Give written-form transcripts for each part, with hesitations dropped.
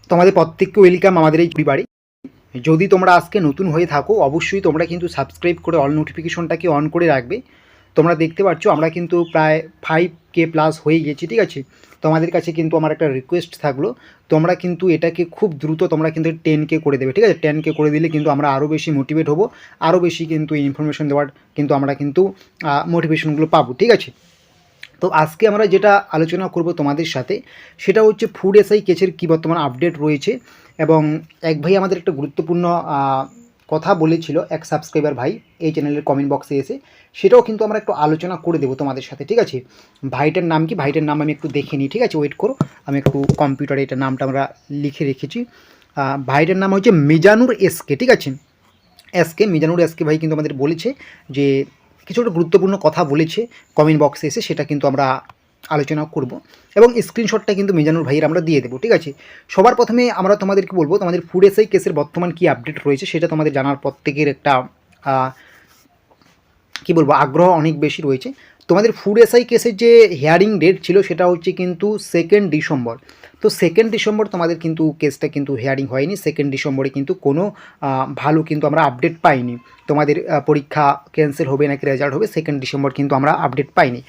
তোমাদের প্রত্যেককে ওয়েলকাম আমাদের এই পরিবারে। যদি তোমরা আজকে নতুন হয়ে থাকো অবশ্যই তোমরা কিন্তু সাবস্ক্রাইব করে অল নোটিফিকেশনটাকে অন করে রাখবে। তোমরা দেখতে পাচ্ছ আমরা কিন্তু প্রায় 5K প্লাস হয়ে গেছি, ঠিক আছে। তোমাদের কাছে কিন্তু আমার একটা রিকোয়েস্ট থাকলো, তোমরা কিন্তু এটাকে খুব দ্রুত তোমরা কিন্তু 10K করে দেবে, ঠিক আছে। 10K করে দিলে কিন্তু আমরা আরও বেশি মোটিভেট হব, আরও বেশি কিন্তু ইনফরমেশন দেওয়ার কিন্তু আমরা কিন্তু মোটিভেশনগুলো পাবো, ঠিক আছে। তো আজকে আমরা যেটা আলোচনা করব তোমাদের সাথে সেটা হচ্ছে ফুড এসআই কেসের কী বর্তমান আপডেট রয়েছে। এবং এক ভাই আমাদের একটা গুরুত্বপূর্ণ কথা বলেছিল, এক সাবস্ক্রাইবার ভাই এই চ্যানেলের কমেন্ট বক্সে এসে, সেটাও কিন্তু আমরা একটু আলোচনা করে দেবো তোমাদের সাথে, ঠিক আছে। ভাইটার নাম কি, ভাইটার নাম আমি একটু দেখে নিই, ঠিক আছে, ওয়েট করো। আমি একটু কম্পিউটারে এটার নামটা আমরা লিখে রেখেছি। ভাইটার নাম হচ্ছে মিজানুর এসকে, ঠিক আছে। মিজানুর এসকে ভাই কিন্তু আমাদের বলেছে যে কিছু একটা গুরুত্বপূর্ণ কথা বলেছে কমেন্ট বক্সে এসে, সেটা কিন্তু আমরা আলোচনা করব এবং স্ক্রিনশটটা কিন্তু মিজানুর ভাইয়ের আমরা দিয়ে দেবো, ঠিক আছে। সবার প্রথমে আমরা তোমাদেরকে বলবো তোমাদের ফুড এসআই কেসের বর্তমান কী আপডেট রয়েছে সেটা তোমাদের জানার প্রত্যেকের একটা কী বলবো আগ্রহ অনেক বেশি রয়েছে। তোমাদের ফুড এসআই কেসের যে হিয়ারিং ডেট ছিল সেটা হচ্ছে কিন্তু 2 ডিসেম্বর। তো 2 ডিসেম্বর তোমাদের কিন্তু কেসটা কিন্তু হিয়ারিং হয়নি। 2 ডিসেম্বরে কিন্তু কোনো ভালো কিন্তু আমরা আপডেট পাইনি। তোমাদের পরীক্ষা ক্যান্সেল হবে নাকি রেজাল্ট হবে 2 ডিসেম্বর কিন্তু আমরা আপডেট পাইনি।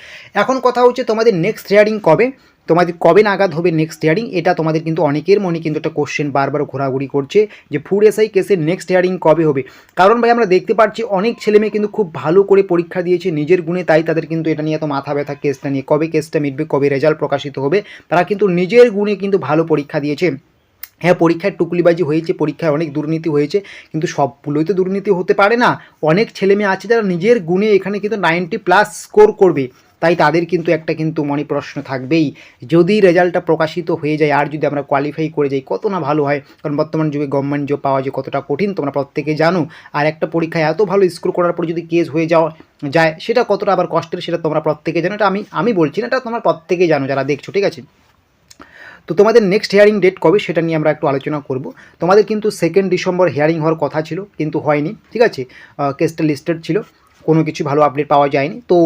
এখন কথা হচ্ছে তোমাদের নেক্সট হিয়ারিং কবে, তোমাদের কবে নাগাদ হবে নেক্সট হিয়ারিং, এটা তোমাদের কিন্তু অনেকের মনে কিন্তু একটা কোশ্চেন বারবার ঘোরাঘুরি করছে যে ফুড এসআই কেসের নেক্সট হিয়ারিং কবে হবে। কারণ ভাই আমরা দেখতে পাচ্ছি অনেক ছেলেমেয়ে কিন্তু খুব ভালো করে পরীক্ষা দিয়েছে নিজের গুণে, তাই তাদের কিন্তু এটা নিয়ে এত মাথা ব্যথা কেসটা নিয়ে, কবে কেসটা মিটবে, কবে রেজাল্ট প্রকাশিত হবে। তারা কিন্তু নিজের গুণে কিন্তু ভালো পরীক্ষা দিয়েছে। হ্যাঁ, পরীক্ষায় টুকলিবাজি হয়েছে, পরীক্ষায় অনেক দুর্নীতি হয়েছে, কিন্তু সবগুলোই তো দুর্নীতি হতে পারে না। অনেক ছেলেমেয়ে আছে যারা নিজের গুণে এখানে কিন্তু 90+ স্কোর করবে, তাই তাদের কিন্তু একটা কিন্তু মনে প্রশ্ন থাকবেই, যদি রেজাল্টটা প্রকাশিত হয়ে যায় আর যদি আমরা কোয়ালিফাই করে যাই কত না ভালো হয়। কারণ বর্তমান যুগে গভর্নমেন্ট জব পাওয়া যে কতটা কঠিন তোমরা প্রত্যেকে জানো। আর একটা পরীক্ষায় এত ভালো স্কোর করার পর যদি কেস হয়ে যায় সেটা কতটা আবার কষ্টের সেটা তোমরা প্রত্যেকে জানো। এটা আমি বলছি না, এটা তোমরা প্রত্যেকেই জানো যারা দেখছো, ঠিক আছে। তো তোমাদের নেক্সট হিয়ারিং ডেট কবে সেটা নিয়ে আমরা একটু আলোচনা করব। তোমাদের কিন্তু 2 ডিসেম্বর হিয়ারিং হওয়ার কথা ছিল কিন্তু হয়নি, ঠিক আছে। কেসটা লিস্টেড ছিল, কোনো কিছু ভালো আপডেট পাওয়া যায়নি। তো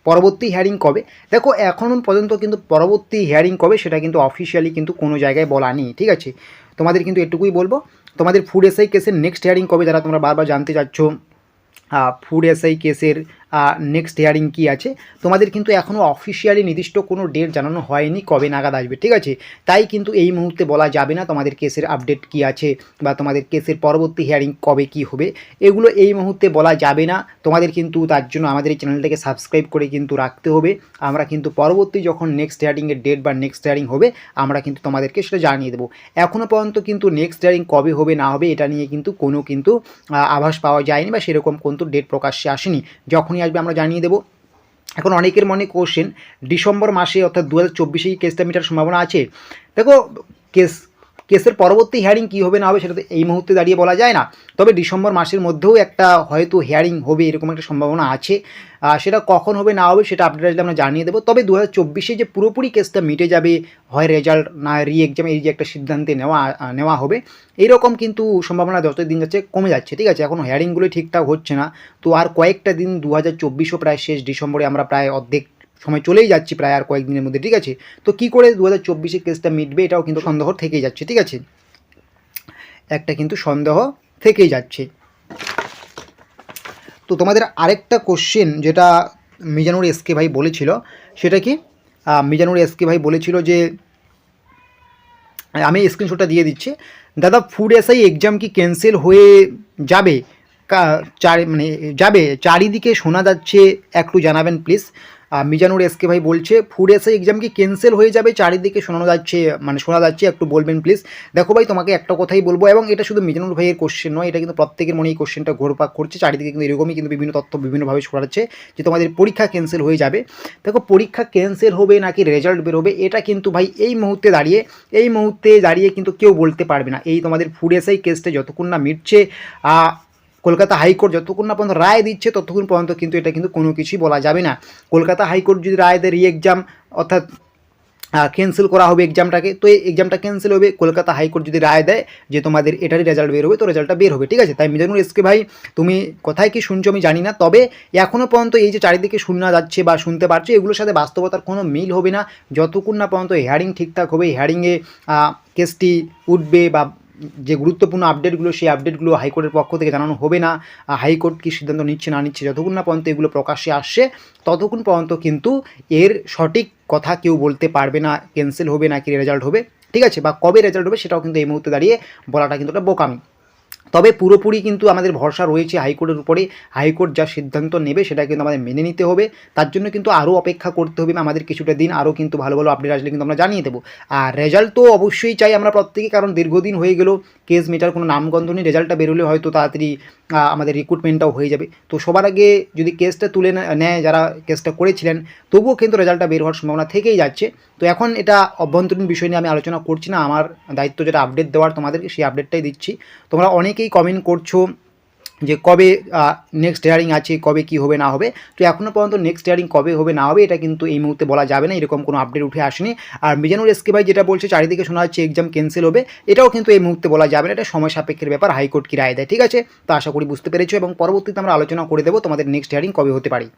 পরবর্তী হিয়ারিং কবে, দেখো এখনও পর্যন্ত কিন্তু পরবর্তী হিয়ারিং কবে সেটা কিন্তু অফিসিয়ালি কিন্তু কোনো জায়গায় বলা নেই, ঠিক আছে। তোমাদের কিন্তু এটুকুই বলবো, তোমাদের ফুড এসআই কেসের নেক্সট হিয়ারিং কবে যারা তোমরা বারবার জানতে চাচ্ছ ফুড এসআই কেসের নেক্সট হিয়ারিং কী আছে, তোমাদের কিন্তু এখনও অফিসিয়ালি নির্দিষ্ট কোনো ডেট জানানো হয়নি কবে নাগাদ আসবে, ঠিক আছে। তাই কিন্তু এই মুহূর্তে বলা যাবে না তোমাদের কেসের আপডেট কী আছে বা তোমাদের কেসের পরবর্তী হিয়ারিং কবে কী হবে, এগুলো এই মুহূর্তে বলা যাবে না। তোমাদের কিন্তু তার জন্য আমাদের এই চ্যানেলটাকে সাবস্ক্রাইব করে কিন্তু রাখতে হবে। আমরা কিন্তু পরবর্তী যখন নেক্সট হিয়ারিংয়ের ডেট বা নেক্সট হিয়ারিং হবে আমরা কিন্তু তোমাদেরকে সেটা জানিয়ে দেবো। এখনও পর্যন্ত কিন্তু নেক্সট হিয়ারিং কবে হবে না হবে এটা নিয়ে কিন্তু কোনো কিন্তু আভাস পাওয়া যায়নি বা সেরকম কিন্তু ডেট প্রকাশ্যে আসেনি। যখনই আসবে আমরা জানিয়ে দেবো। এখন অনেকের মনে কোশ্চেন, ডিসেম্বর মাসে অর্থাৎ 2024 কেসটা মেটার সম্ভাবনা আছে। দেখো কেসের পরবর্তী হিয়ারিং কী হবে না হবে সেটা তো এই মুহূর্তে দাঁড়িয়ে বলা যায় না, তবে ডিসেম্বর মাসের মধ্যেও একটা হয়তো হিয়ারিং হবে এরকম একটা সম্ভাবনা আছে। সেটা কখন হবে না হবে সেটা আপডেট আসলে আমরা জানিয়ে দেবো। তবে 2024 যে পুরোপুরি কেসটা মিটে যাবে, হয় রেজাল্ট না রি এক্সাম, এই যে একটা সিদ্ধান্তে নেওয়া হবে এইরকম কিন্তু সম্ভাবনা যত দিন যাচ্ছে কমে যাচ্ছে, ঠিক আছে। এখন হিয়ারিংগুলোই ঠিকঠাক হচ্ছে না। তো আর কয়েকটা দিন 2024ও প্রায় শেষ, ডিসেম্বরে আমরা প্রায় অর্ধেক সময় চলেই যাচ্ছি প্রায় আর কয়েকদিনের মধ্যে, ঠিক আছে। তো কী করে 2024 কেসটা মিটবে এটাও কিন্তু সন্দেহ থেকেই যাচ্ছে, ঠিক আছে, একটা কিন্তু সন্দেহ থেকেই যাচ্ছে। তো তোমাদের আরেকটা কোশ্চেন যেটা মিজানুর এসকে ভাই বলেছিল সেটা কি, মিজানুর এসকে ভাই বলেছিল যে, আমি স্ক্রিনশটটা দিয়ে দিচ্ছি, দাদা ফুড এসআই এক্সাম কি ক্যান্সেল হয়ে যাবে, যাবে চারিদিকে শোনা যাচ্ছে, একটু জানাবেন প্লিজ। মিজানুর এসকে ভাই বলছে ফুড এসআই এক্সাম কি ক্যান্সেল হয়ে যাবে, চারিদিকে শোনা যাচ্ছে একটু বলবেন প্লিজ। দেখো ভাই তোমাকে একটা কথাই বলবো, এবং এটা শুধু মিজানুর ভাইয়ের কোশ্চেন নয়, এটা কিন্তু প্রত্যেকের মনে এই কোশ্চেনটা ঘোরপাক করছে, চারিদিকে কিন্তু এরকমই কিন্তু বিভিন্ন তথ্য বিভিন্নভাবে ছড়াচ্ছে যে তোমাদের পরীক্ষা ক্যান্সেল হয়ে যাবে। দেখো পরীক্ষা ক্যান্সেল হবে নাকি রেজাল্ট বেরোবে এটা কিন্তু ভাই এই মুহূর্তে দাঁড়িয়ে কিন্তু কেউ বলতে পারবে না। এই তোমাদের ফুড এসআই কেসটা যতক্ষণ না মিটছে, কলকাতা হাইকোর্ট যতক্ষণ না পর্যন্ত রায় দিচ্ছে ততক্ষণ পর্যন্ত কিন্তু এটা কিন্তু কোনো কিছুই বলা যাবে না। কলকাতা হাইকোর্ট যদি রায় দেয় রি এক্সাম অর্থাৎ ক্যান্সেল করা হবে এক্সামটাকে। তো এই এক্সামটা ক্যান্সেল হবে, কলকাতা হাইকোর্ট যদি রায় দেয় যে তোমাদের এটারই রেজাল্ট বের হবে, তো রেজাল্টটা বের হবে, ঠিক আছে। তাই মিজানুর এসকে ভাই তুমি কোথায় কি শুনছো আমি জানি না, তবে এখনও পর্যন্ত এই যে চারিদিকে শোনা যাচ্ছে বা শুনতে পারছো এগুলোর সাথে বাস্তবতার কোনো মিল হবে না যতক্ষণ না পর্যন্ত হিয়ারিং ঠিকঠাক হবে, হিয়ারিংয়ে কেসটি উঠবে বা যে গুরুত্বপূর্ণ আপডেটগুলো সেই আপডেটগুলো হাইকোর্টের পক্ষ থেকে জানানো হবে না, হাইকোর্ট কী সিদ্ধান্ত নিচ্ছে না নিচ্ছে যতক্ষণ না পর্যন্ত এগুলো প্রকাশ্যে আসছে ততক্ষণ পর্যন্ত কিন্তু এর সঠিক কথা কেউ বলতে পারবে না, ক্যান্সেল হবে না কি রেজাল্ট হবে, ঠিক আছে, বা কবে রেজাল্ট হবে সেটাও কিন্তু এই মুহূর্তে দাঁড়িয়ে বলাটা কিন্তু একটা বোকামি। তবে পুরোপুরি কিন্তু আমাদের ভরসা রয়েছে হাইকোর্টের উপরে, হাইকোর্ট যা সিদ্ধান্ত নেবে সেটা কিন্তু আমাদের মেনে নিতে হবে, তার জন্য কিন্তু আরও অপেক্ষা করতে হবে আমাদের কিছুটা দিন, আরও কিন্তু ভালো ভালো আপডেট আসলে কিন্তু আমরা জানিয়ে দেবো। আর রেজাল্ট তো অবশ্যই চাই আমরা প্রত্যেকে, কারণ দীর্ঘদিন হয়ে গেল কেস মেটার কোনো নামগন্ধ নেই, রেজাল্টটা বেরোলে হয়তো তাড়াতাড়ি আমাদের রিক্রুটমেন্টটাও হয়ে যাবে। তো সবার আগে যদি কেসটা তুলে নেয় যারা কেসটা করেছিলেন, তবুও কিন্তু রেজাল্টটা বের হওয়ার সম্ভাবনা থেকেই যাচ্ছে। তো এখন এটা অভ্যন্তরীণ বিষয় নিয়ে আমি আলোচনা করছি না, আমার দায়িত্ব যেটা আপডেট দেওয়ার তোমাদেরকে সেই আপডেটটাই দিচ্ছি। তোমরা অনেকেই কমেন্ট করছো যে কবে নেক্সট হিয়ারিং আছে, কবে কি হবে না হবে। তো এখনও পর্যন্ত নেক্সট হিয়ারিং কবে হবে না হবে এটা কিন্তু এই মুহূর্তে বলা যাবে না, এরকম কোনো আপডেট উঠে আসেনি। আর মিজানুর এসকে ভাই যেটা বলছে চারিদিকে শোনা যাচ্ছে এক্সাম ক্যান্সেল হবে, এটাও কিন্তু এই মুহূর্তে বলা যাবে না, এটা সময় সাপেক্ষের ব্যাপার, হাইকোর্ট কি রায় দেয়, ঠিক আছে। তো আশা করি বুঝতে পেরেছো এবং পরবর্তীতে আমরা আলোচনা করে দেবো তোমাদের নেক্সট হিয়ারিং কবে হতে পারে।